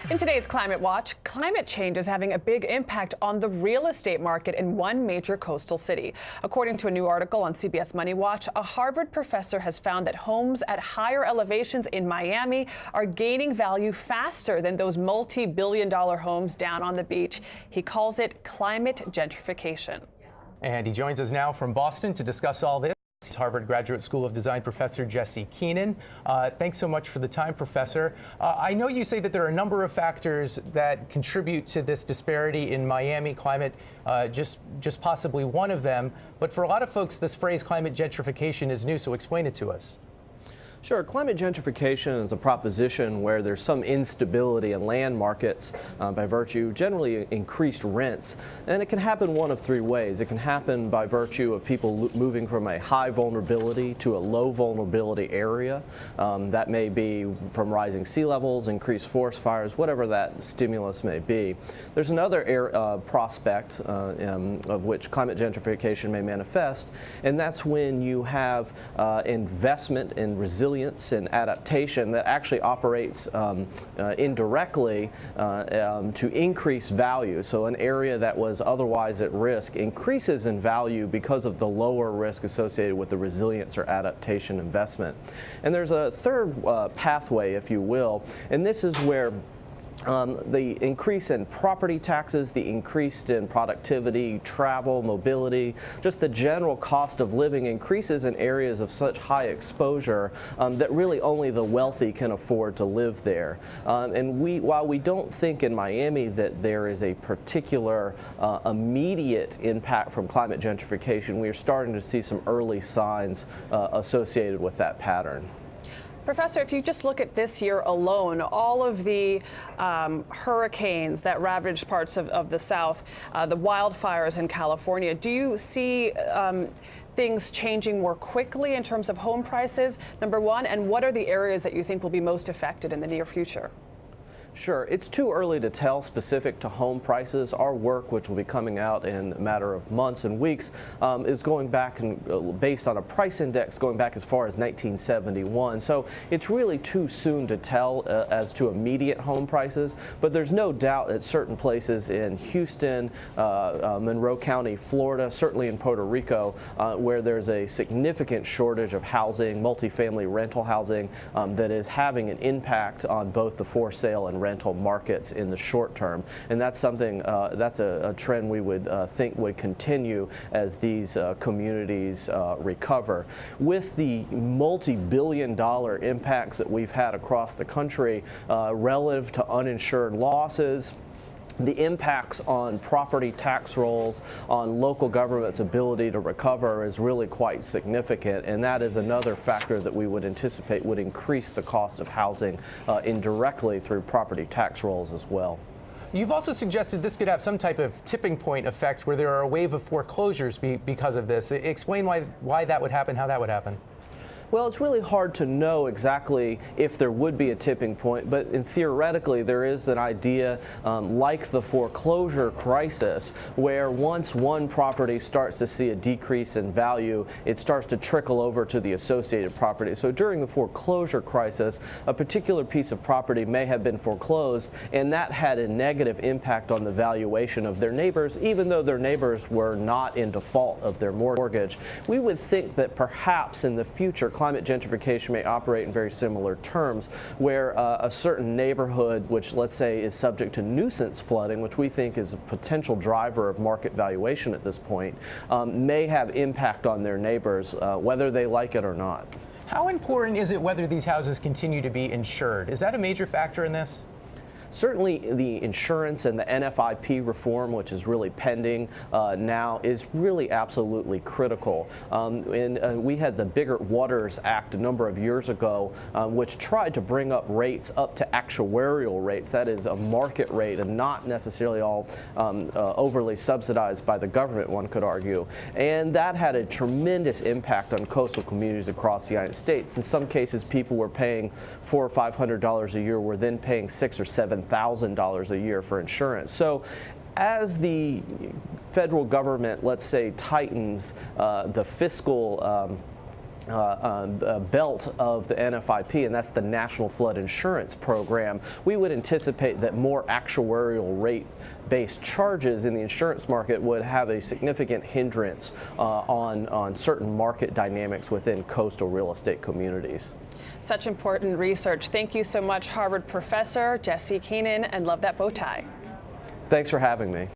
In today's Climate Watch, climate change is having a big impact on the real estate market in one major coastal city. According to a new article on CBS Money Watch, a Harvard professor has found that homes at higher elevations in Miami are gaining value faster than those multi-billion-dollar homes down on the beach. He calls it climate gentrification. And he joins us now from Boston to discuss all this. Harvard Graduate School of Design professor Jesse Keenan. Thanks so much for the time, Professor. I know you say that there are a number of factors that contribute to this disparity in Miami climate, just possibly one of them. But for a lot of folks, this phrase climate gentrification is new, so explain it to us. Sure. Climate gentrification is a proposition where there's some instability in land markets by virtue generally increased rents. And it can happen one of three ways. It can happen by virtue of people moving from a high vulnerability to a low vulnerability area. That may be from rising sea levels, increased forest fires, whatever that stimulus may be. There's another prospect of which climate gentrification may manifest, and that's when you have investment in resilience and adaptation that actually operates indirectly to increase value. So an area that was otherwise at risk increases in value because of the lower risk associated with the resilience or adaptation investment. And there's a third pathway, if you will, and this is where the increase in property taxes, the increase in productivity, travel, mobility, just the general cost of living increases in areas of such high exposure that really only the wealthy can afford to live there. And while we don't think in Miami that there is a particular immediate impact from climate gentrification, we are starting to see some early signs associated with that pattern. Professor, if you just look at this year alone, all of the hurricanes that ravaged parts of the South, the wildfires in California, do you see things changing more quickly in terms of home prices, number one, and what are the areas that you think will be most affected in the near future? Sure. It's too early to tell specific to home prices. Our work, which will be coming out in a matter of months and weeks, is going back and based on a price index going back as far as 1971. So it's really too soon to tell as to immediate home prices. But there's no doubt that certain places in Houston, Monroe County, Florida, certainly in Puerto Rico, where there's a significant shortage of housing, multifamily rental housing, that is having an impact on both the for sale and rental markets in the short term, and that's something that's a trend we would think would continue as these communities recover. With the multi-billion-dollar impacts that we've had across the country relative to uninsured losses, the impacts on property tax rolls, on local government's ability to recover is really quite significant, and that is another factor that we would anticipate would increase the cost of housing indirectly through property tax rolls as well. You've also suggested this could have some type of tipping point effect where there are a wave of foreclosures because of this. Explain why that would happen, how that would happen. Well, it's really hard to know exactly if there would be a tipping point, but theoretically there is an idea like the foreclosure crisis where once one property starts to see a decrease in value, it starts to trickle over to the associated property. So during the foreclosure crisis, a particular piece of property may have been foreclosed, and that had a negative impact on the valuation of their neighbors, even though their neighbors were not in default of their mortgage. We would think that perhaps in the future climate gentrification may operate in very similar terms, where a certain neighborhood, which let's say is subject to nuisance flooding, which we think is a potential driver of market valuation at this point, may have impact on their neighbors, whether they like it or not. How important is it whether these houses continue to be insured? Is that a major factor in this? Certainly the insurance and the NFIP reform, which is really pending now, is really absolutely critical. We had the Bigger Waters Act a number of years ago, which tried to bring up rates up to actuarial rates. That is a market rate and not necessarily all overly subsidized by the government, one could argue. And that had a tremendous impact on coastal communities across the United States. In some cases, people were paying $400 or $500 a year, were then paying $6,000 or $7,000 a year for insurance. So as the federal government, let's say, tightens the fiscal belt of the NFIP, and that's the National Flood Insurance Program, we would anticipate that more actuarial rate-based charges in the insurance market would have a significant hindrance on certain market dynamics within coastal real estate communities. Such important research. Thank you so much, Harvard professor Jesse Keenan, and love that bow tie. Thanks for having me.